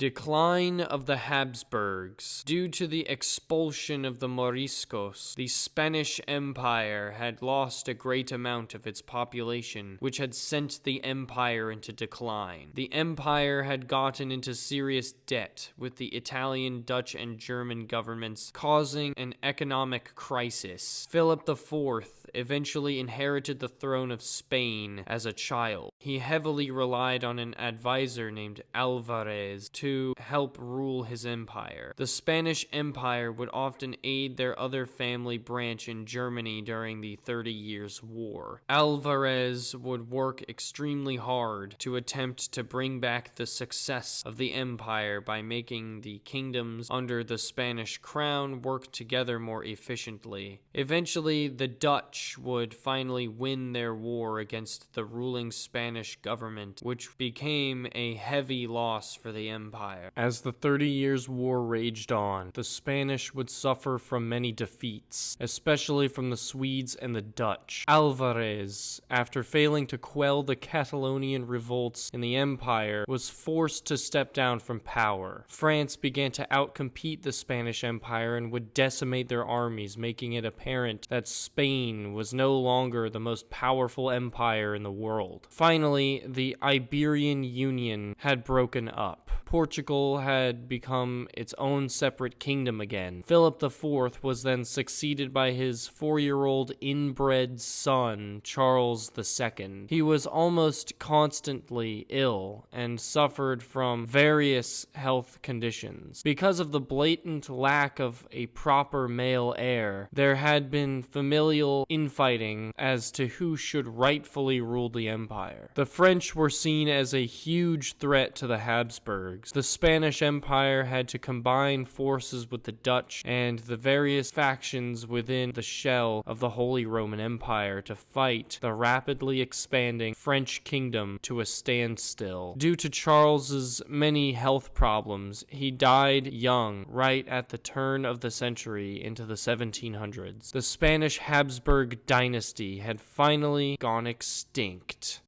Decline of the Habsburgs. Due to the expulsion of the Moriscos, the Spanish Empire had lost a great amount of its population, which had sent the empire into decline. The empire had gotten into serious debt with the Italian, Dutch, and German governments, causing an economic crisis. Philip IV eventually inherited the throne of Spain as a child. He heavily relied on an advisor named Alvarez to help rule his empire. The Spanish Empire would often aid their other family branch in Germany during the 30 Years' War. Alvarez would work extremely hard to attempt to bring back the success of the empire by making the kingdoms under the Spanish crown work together more efficiently. Eventually, the Dutch would finally win their war against the ruling Spanish government, which became a heavy loss for the empire. As the 30 Years' War raged on, the Spanish would suffer from many defeats, especially from the Swedes and the Dutch. Alvarez, after failing to quell the Catalonian revolts in the empire, was forced to step down from power. France began to outcompete the Spanish Empire and would decimate their armies, making it apparent that Spain was no longer the most powerful empire in the world. Finally, the Iberian Union had broken up. Portugal had become its own separate kingdom again. Philip IV was then succeeded by his 4-year-old inbred son, Charles II. He was almost constantly ill and suffered from various health conditions. Because of the blatant lack of a proper male heir, there had been familial infighting as to who should rightfully rule the empire. The French were seen as a huge threat to the Habsburgs. The Spanish Empire had to combine forces with the Dutch and the various factions within the shell of the Holy Roman Empire to fight the rapidly expanding French kingdom to a standstill. Due to Charles's many health problems, he died young, right at the turn of the century into the 1700s. The Spanish Habsburg dynasty had finally gone extinct.